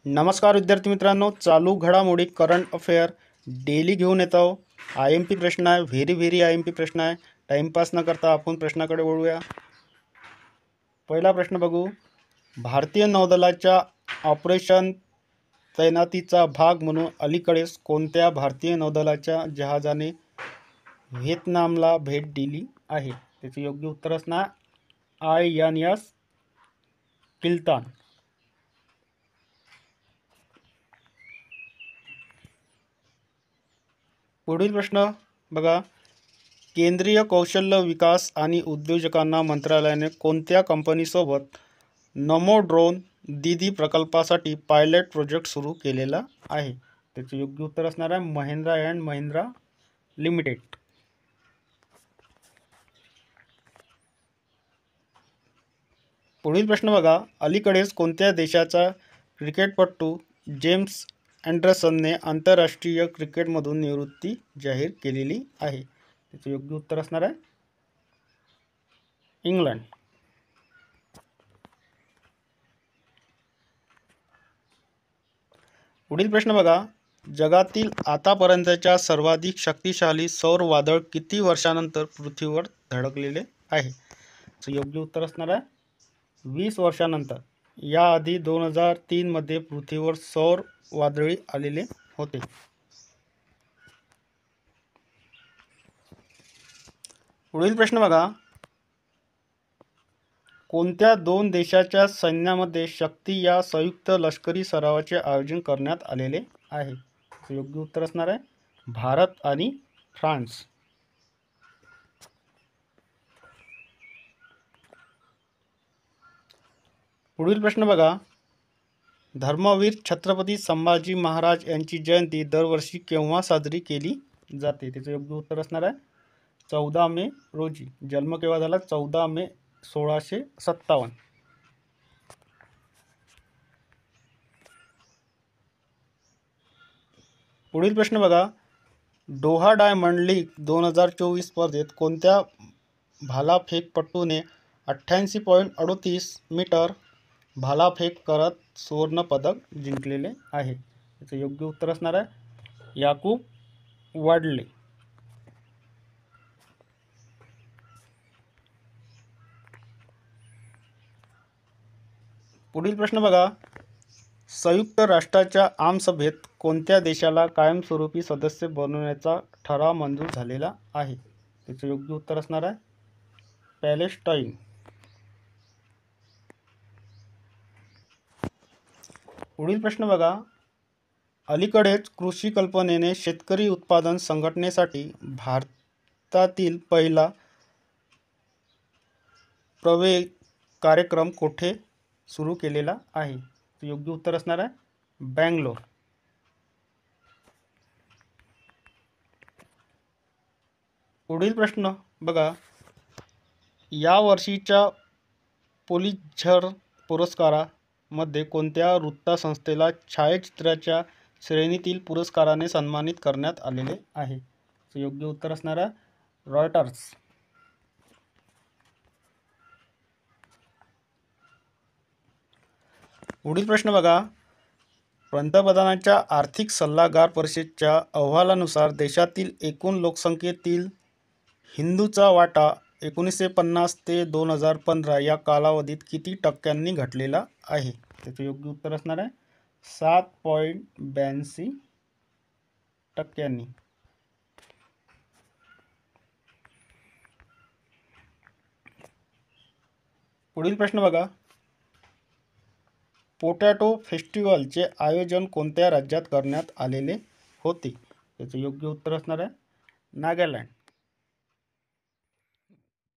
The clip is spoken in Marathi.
नमस्कार विद्यार्थी मित्रांनो, चालू घडामोडी करंट अफेअर डेली घेऊन येतो. आय एम पी प्रश्न आहे, व्हेरी आय एम पी प्रश्न आहे. टाइमपास न करता आपण प्रश्नाकडे वळूया. पहिला प्रश्न बघू. भारतीय नौदलाच्या ऑपरेशन तैनातीचा भाग म्हणून अलीकडेच कोणत्या भारतीय नौदलाच्या जहाजाने व्हिएतनामला भेट दिली आहे? त्याचे योग्य उत्तर असणार INS किल्तान. पुढील प्रश्न बघा. केंद्रीय कौशल्य विकास आणि उद्योजकांना मंत्रालयाने कोणत्या कंपनीसोबत नमो ड्रोन दीदी प्रकल्पासाठी पायलट प्रोजेक्ट सुरू केलेला आहे? त्याचे योग्य उत्तर असणार आहे महिंद्रा अँड महिंद्रा लिमिटेड. पुढील प्रश्न बघा. अलीकडेच कोणत्या देशाचा क्रिकेटपटू जेम्स अँडरसनने आंतरराष्ट्रीय क्रिकेटमधून निवृत्ती जाहीर केलेली आहे? त्याचे योग्य उत्तर असणार आहे इंग्लंड. पुढील प्रश्न बघा. जगातील आतापर्यंतच्या सर्वाधिक शक्तिशाली सौर वादळ किती वर्षानंतर पृथ्वीवर धडकलेले आहे? त्याचे योग्य उत्तर असणार आहे 20 वर्षानंतर. याआधी 2003 मध्ये पृथ्वीवर सौर वादळी आलेले होते. पुढील प्रश्न बघा. कोणत्या दोन देशाच्या सैन्यामध्ये शक्ती या संयुक्त लष्करी सरावाचे आयोजन करण्यात आलेले आहे? योग्य उत्तर असणार आहे भारत आणि फ्रान्स. पुढील प्रश्न बघा. धर्मवीर छत्रपती संभाजी महाराज यांची जयंती दरवर्षी केव्हा साजरी केली जाते? त्याचं योग्य उत्तर असणार आहे 14 मे रोजी. जन्म केव्हा झाला? 14 मे 1657. पुढील प्रश्न बघा. दोहा डायमंड लीग 2024 स्पर्धेत कोणत्या भालाफेकपटूने 88.38 मीटर भालाफेक करत सुवर्ण पदक जिंकलेले आहे? याचं योग्य उत्तर असणार आहे याकूब वाडले. पुढील प्रश्न बघा. संयुक्त राष्ट्राच्या आमसभेत कोणत्या देशाला कायमस्वरूपी सदस्य बनवण्याचा ठराव मंजूर झालेला आहे? त्याचे योग्य उत्तर असणार आहे पॅलेस्टाईन. पुढील प्रश्न बघा. अलीकडेच कृषी कल्पनेने शेतकरी उत्पादन संघटनेसाठी भारतातील पहिला प्रवेश कार्यक्रम कोठे सुरू केलेला आहे? योग्य उत्तर असणार आहे बँगलोर. पुढील प्रश्न बघा. या वर्षीच्या पुलित्झर पुरस्कारामध्ये कोणत्या वृत्तसंस्थेला छायाचित्राच्या श्रेणीतील पुरस्काराने सन्मानित करण्यात आलेले आहे? योग्य उत्तर असणार आहे रॉयटर्स. पुढील प्रश्न बघा. पंतप्रधानांच्या आर्थिक सल्लागार परिषदेच्या अहवालानुसार देशातील एकूण लोकसंख्येतील हिंदूचा वाटा 1950 ते 2015 या कालावधीत किती टक्क्यांनी घटलेला आहे? त्याचे योग्य उत्तर असणार आहे 7.82%. पुढील प्रश्न बघा. पोटॅटो फेस्टिवलचे आयोजन कोणत्या राज्यात करण्यात आलेले होते? त्याचे योग्य उत्तर असणार आहे नागालँड.